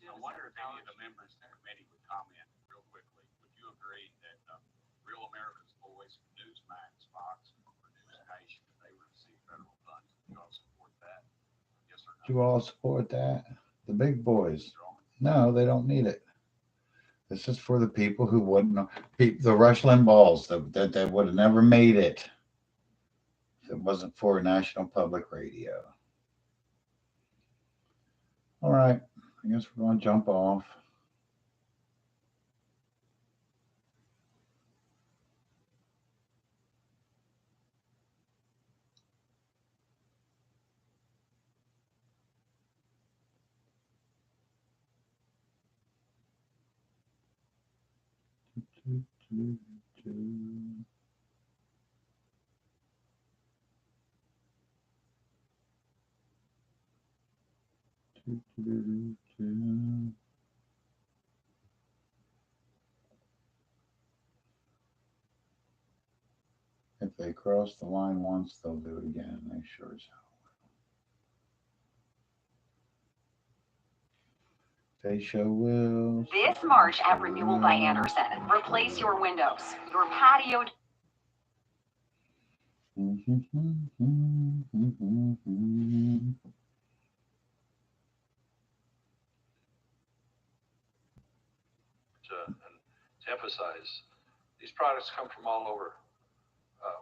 give I us wonder some if any of the knowledge. members of the committee would comment real quickly. Would you agree that Real America's Voice, Newsmax, Fox, or News Nation, if they would receive federal funds, would you all support that? Yes or Do no? you all support that? The big boys. Mr. Ullman? No, they don't need it. This is for the people who wouldn't know. The Rush Limbaughs that would have never made it if it wasn't for National Public Radio. All right. I guess we're going to jump off. If they cross the line once, they'll do it again. They sure as hell will. They sure will. This March at Renewal by Anderson, replace your windows, your patio. To emphasize, these products come from all over.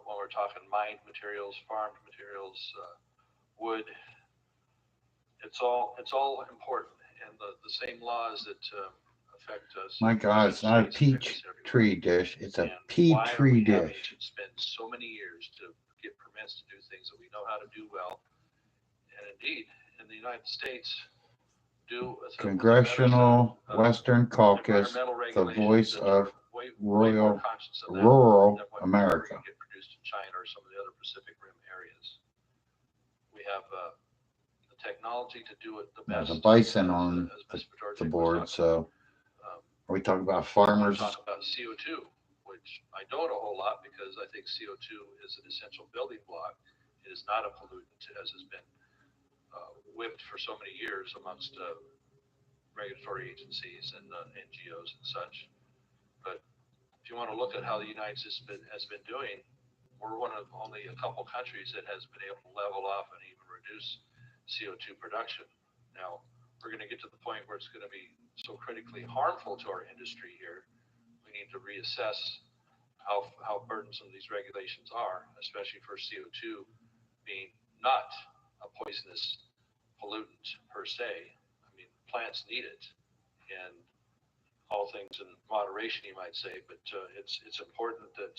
When we're talking mined materials, farmed materials, wood, it's all important. And the same laws that affect us. My God, it's not a peach tree dish. It's a petri dish. Spend so many years to get permits to do things that we know how to do well. And indeed, in the United States, Congressional Western Caucus, the voice of rural America. Get produced in China or some of the other Pacific Rim areas. We have the technology to do it the best. There's a bison on the board, so are we talking about farmers? Talk about CO2, which I don't a whole lot because I think CO2 is an essential building block. It is not a pollutant, as has been whipped for so many years amongst regulatory agencies and NGOs and such. But if you want to look at how the United States has been doing, we're one of only a couple countries that has been able to level off and even reduce CO2 production. Now, we're going to get to the point where it's going to be so critically harmful to our industry here. We need to reassess how burdensome these regulations are, especially for CO2 being not a poisonous pollutant per se. I mean, plants need it, and all things in moderation, you might say. But it's important that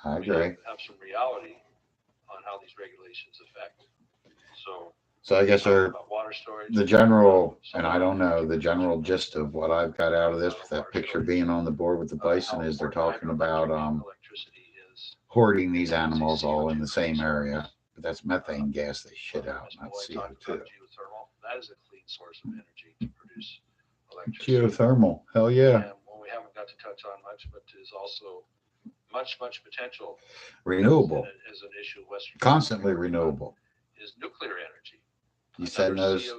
I we agree. have some reality on how these regulations affect. So I guess water storage, the general, and I don't know, the general gist of what I've got out of this with that picture being on the board with the bison is they're talking about electricity is hoarding these animals all in the same area. But that's methane gas they shit out, not CO2. Geothermal. That is a clean source of energy to produce electricity. Geothermal, hell yeah. And what we haven't got to touch on much, but is also much potential. Renewable, as an issue of Western constantly renewable. Is nuclear energy. You send those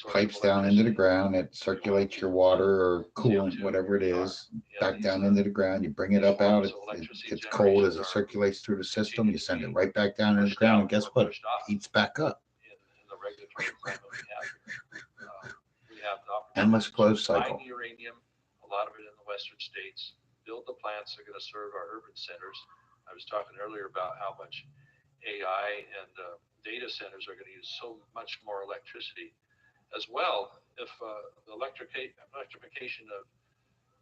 pipes down into the ground, it circulates your water or coolant, whatever it is, back down into the ground. You bring it up out, it gets cold as it circulates through the system. You send it right back down into the ground, and guess what? It heats back up. Endless closed cycle. Mine uranium, a lot of it in the western states. Build the plants that are going to serve our urban centers. I was talking earlier about how much AI and data centers are going to use so much more electricity. As well, if the electrification of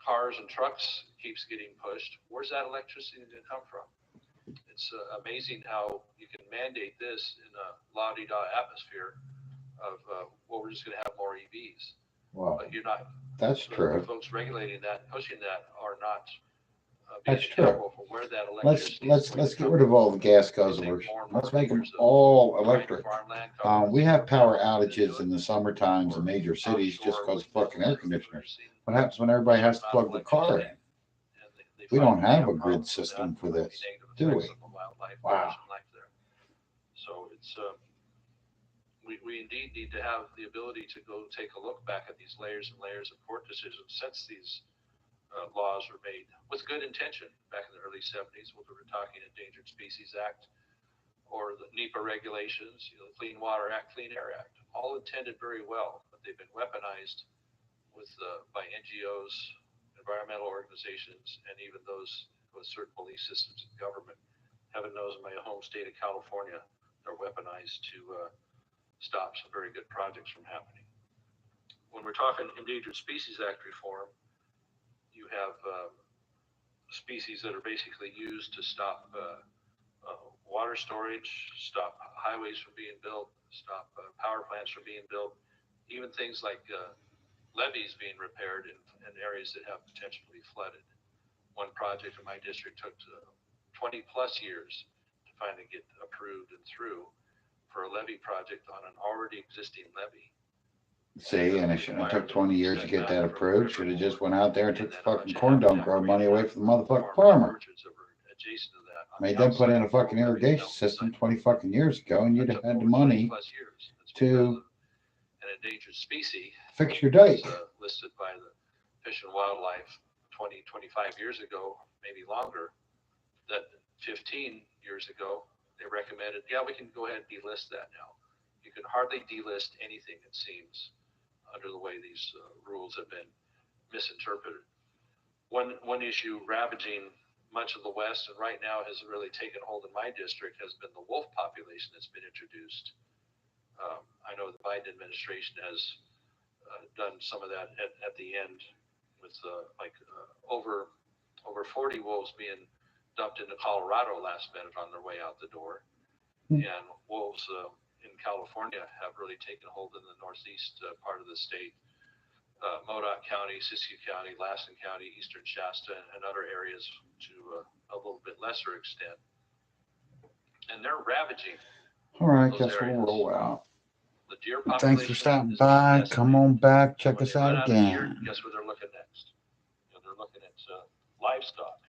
cars and trucks keeps getting pushed, where's that electricity going to come from? It's amazing how you can mandate this in a la-di-da atmosphere of, well, we're just going to have more EVs. Well, but you're not. That's true. Folks regulating that, pushing that, are not. That's true. For where that electricity let's get rid of all the gas guzzlers. Let's make them all electric. We have power outages in the summer times in major cities just because of fucking air conditioners. What happens when everybody has to plug their car in? We don't have a grid system for this, do we? Wow. So it's we indeed need to have the ability to go take a look back at these layers and layers of court decisions since these laws were made with good intention back in the early 70s, whether we're talking Endangered Species Act or the NEPA regulations, the Clean Water Act, Clean Air Act, all intended very well, but they've been weaponized with by NGOs, environmental organizations, and even those with certain belief systems in government. Heaven knows in my home state of California, they're weaponized to stop some very good projects from happening. When we're talking Endangered Species Act reform, you have species that are basically used to stop water storage, stop highways from being built, stop power plants from being built, even things like levees being repaired in areas that have potential to be flooded. One project in my district took 20 plus years to finally get approved and through for a levee project on an already existing levee. See, and it shouldn't have took 20 years to get that approved. Should have just went out there and took the fucking corn dunk grow money away from the motherfucking farmer. Made them put in a fucking irrigation system 20 fucking years ago, and you'd have had the money to an endangered species fix your dike. Listed by the Fish and Wildlife 25 years ago, maybe longer, that 15 years ago, they recommended, yeah, we can go ahead and delist that now. You can hardly delist anything, it seems, under the way these rules have been misinterpreted. One issue ravaging much of the West and right now has really taken hold in my district has been the wolf population that's been introduced. I know the Biden administration has done some of that at the end with over 40 wolves being dumped into Colorado last minute on their way out the door. And wolves in California have really taken hold in the northeast part of the state. Modoc County, Siskiyou County, Lassen County, Eastern Shasta, and other areas to a little bit lesser extent. And they're ravaging. All right, guess we'll roll out. The deer Thanks for stopping by. Come on back. Check us out again. Guess where they're looking next? They're looking at livestock.